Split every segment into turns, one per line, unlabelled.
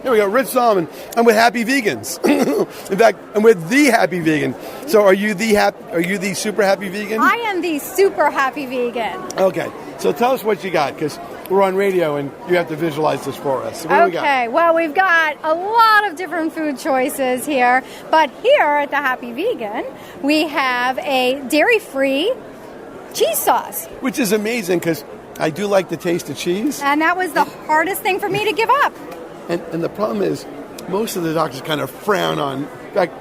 Here we go, Rich Solomon. I'm with Happy Vegans. In fact, I'm with the Happy Vegan. So are you the super happy vegan?
I am the super happy vegan.
Okay, so tell us what you got, because we're on radio and you have to visualize this for us. So what do we got?
Okay, well, we've got a lot of different food choices here, but here at the Happy Vegan, we have a dairy-free cheese sauce.
Which is amazing, because I do like the taste of cheese.
And that was the hardest thing for me to give up.
And the problem is, most of the doctors kind of frown on. In fact,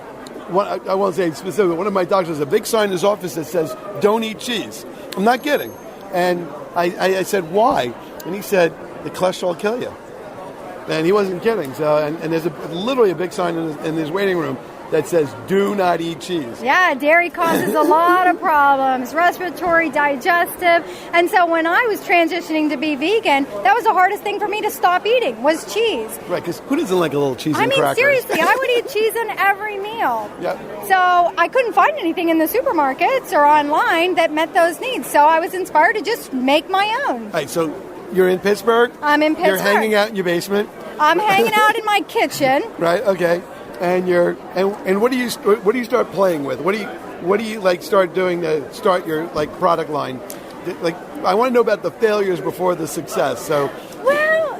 I won't say specifically, one of my doctors has a big sign in his office that says, "Don't eat cheese." I'm not kidding. And I said, "Why?" And he said, "The cholesterol will kill you." And he wasn't kidding. So, and there's literally a big sign in his waiting room that says, "Do not eat cheese."
Yeah, dairy causes a lot of problems, respiratory, digestive. And so when I was transitioning to be vegan, that was the hardest thing for me to stop eating, was cheese.
Right, because who doesn't like a little cheese and crackers?
Seriously, I would eat cheese in every meal.
Yeah.
So I couldn't find anything in the supermarkets or online that met those needs. So I was inspired to just make my own.
All right, so you're in Pittsburgh?
I'm in Pittsburgh.
You're hanging out in your basement?
I'm hanging out in my kitchen.
Right, okay. And what do you start playing with? What do you like start doing to start your like product line? Like, I want to know about the failures before the success. So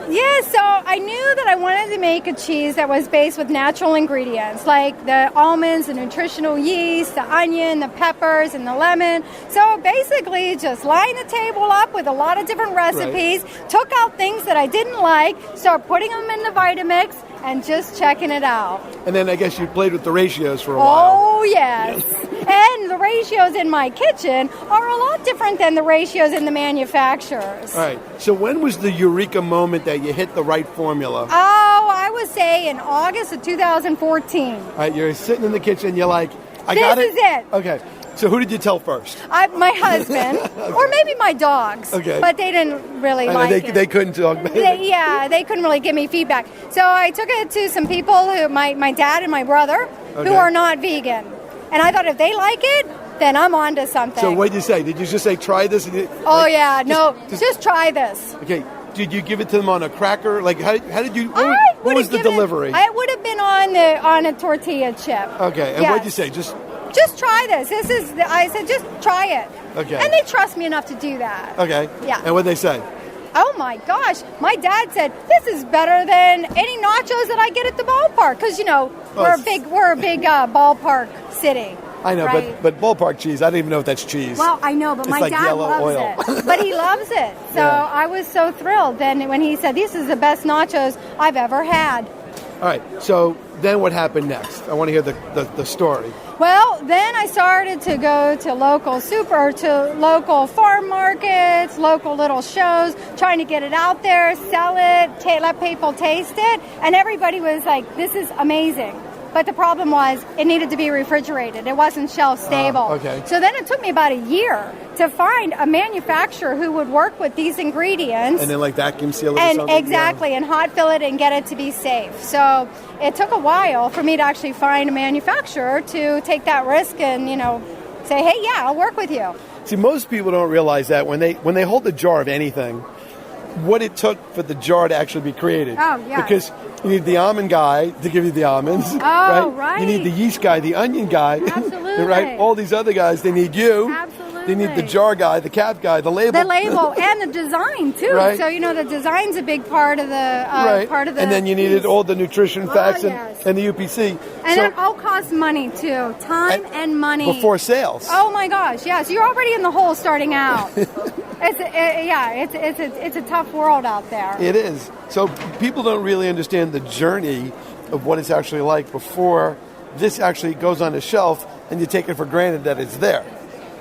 yeah, so I knew that I wanted to make a cheese that was based with natural ingredients, like the almonds, the nutritional yeast, the onion, the peppers, and the lemon. So basically just line the table up with a lot of different recipes, took out things that I didn't like, started putting them in the Vitamix, and just checking it out.
And then I guess you played with the ratios for a while.
Oh, yes. And the ratios in my kitchen are a lot different than the ratios in the manufacturers.
All right. So when was the eureka moment that you hit the right formula?
Oh, I would say in August of 2014.
All right. You're sitting in the kitchen. You're like, I got it?
This is it.
Okay. So who did you tell first?
My husband, or maybe my dogs.
Okay.
But they didn't really like it.
They couldn't talk about it.
They couldn't really give me feedback. So I took it to some people, my dad and my brother, who are not vegan. And I thought if they like it, then I'm onto something.
So what did you say? Did you just say, try this?
Just try this.
Okay. Did you give it to them on a cracker? Like, how did you? What was the delivery?
I would have been on a tortilla chip.
Okay. And what did you say?
Just try this. I said, just try it.
Okay.
And they trust me enough to do that.
Okay.
Yeah.
And what did they say?
Oh my gosh. My dad said, this is better than any nachos that I get at the ballpark. Because, we're a big ballpark city.
I know,
right?
but ballpark cheese, I don't even know if that's cheese.
Well, I know, but my dad loves it. But he loves it. So I was so thrilled then when he said, this is the best nachos I've ever had.
All right. So then what happened next? I want to hear the story.
Well, then I started to go to local farm markets, local little shows, trying to get it out there, sell it, let people taste it. And everybody was like, this is amazing. But the problem was it needed to be refrigerated. It wasn't shelf stable.
Okay.
So then it took me about a year to find a manufacturer who would work with these ingredients.
And then like vacuum seal it or something?
Exactly, and hot fill it and get it to be safe. So it took a while for me to actually find a manufacturer to take that risk and, say, hey, yeah, I'll work with you.
See, most people don't realize that when they hold the jar of anything, what it took for the jar to actually be created.
Oh, yeah.
Because you need the almond guy to give you the almonds.
Oh, right.
You need the yeast guy, the onion guy.
Absolutely.
Right? All these other guys, they need you.
Absolutely.
They need the jar guy, the cap guy, the label.
The label and the design too.
Right.
So the design's a big part of the
And then you needed all the nutrition facts
yes.
and the UPC.
And that all costs money too, time and money
before sales.
Oh my gosh, yeah. So you're already in the hole starting out. It's a tough world out there.
It is. So people don't really understand the journey of what it's actually like before this actually goes on the shelf and you take it for granted that it's there.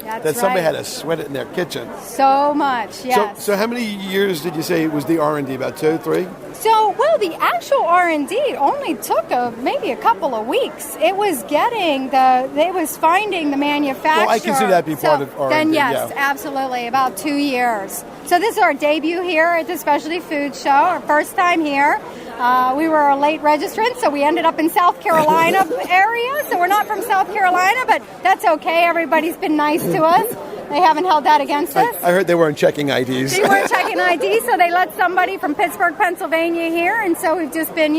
That
somebody had to sweat it in their kitchen.
So much, yes.
So how many years did you say it was the R&D? About 2, 3?
So, the actual R&D only took maybe a couple of weeks. It was finding the manufacturer.
Well, I consider that be part of R&D.
Then yes, absolutely, about 2 years. So this is our debut here at the Specialty Food Show, our first time here. We were a late registrant, so we ended up in South Carolina area. So we're not from South Carolina, but that's okay. Everybody's been nice to us. They haven't held that against us?
I heard they weren't checking IDs.
They weren't checking ID, so they let somebody from Pittsburgh, Pennsylvania here, and so we've just been,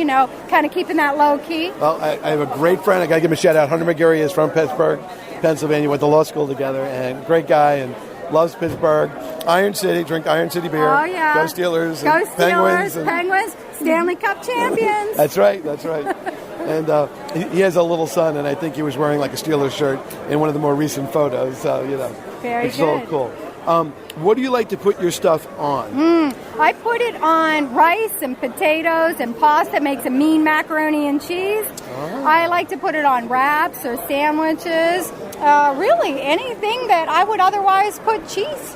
kind of keeping that low key.
Well, I have a great friend. I got to give him a shout out. Hunter McGarry is from Pittsburgh, Pennsylvania. Went to law school together, and great guy, and loves Pittsburgh. Iron City, drink Iron City beer.
Oh, yeah.
Go Steelers.
Go
And
Steelers,
Penguins.
Penguins, Stanley Cup champions.
That's right. And he has a little son, and I think he was wearing like a Steelers shirt in one of the more recent photos. So,
Very
it's all
good.
cool. What do you like to put your stuff on?
I put it on rice and potatoes and pasta. Makes a mean macaroni and cheese.
Oh.
I like to put it on wraps or sandwiches. Really, anything that I would otherwise put cheese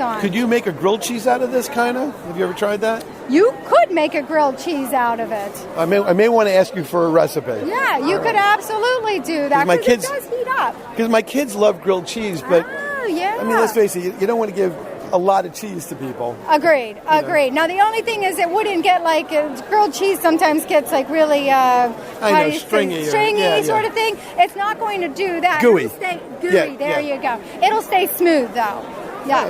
on.
Could you make a grilled cheese out of this, kind of? Have you ever tried that?
You could make a grilled cheese out of it.
I may want to ask you for a recipe.
Yeah, you could absolutely do that.
My
'cause
kids-
it does heat up.
Because my kids love grilled cheese, but
Oh, yeah.
I mean, let's face it, you don't want to give a lot of cheese to people.
Agreed. Now the only thing is, it wouldn't get like grilled cheese. Sometimes gets like really how do you say,
stringy
stringy sort of thing. It's not going to do that.
Gooey.
It'll stay gooey.
Yeah,
there
yeah.
you go. It'll stay smooth though. Yeah,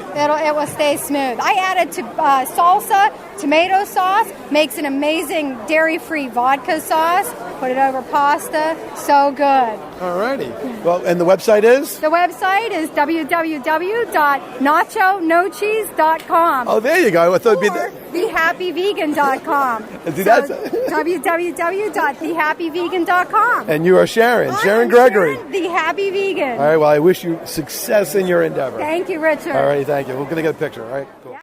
it will stay smooth. I added to salsa, tomato sauce, makes an amazing dairy-free vodka sauce. Put it over pasta. So good.
Alrighty. Well, and the website is?
The website is www.nachonocheese.com.
Oh, there you go. I thought it'd be
Or thehappyvegan.com.
See, that's-
www.thehappyvegan.com.
And you are Sharon. Sharon
I'm
Gregory.
Sharon, the Happy Vegan.
All right. Well, I wish you success in your endeavor.
Thank you, Richard.
All right. Thank you. We're going to get a picture. All right. Cool.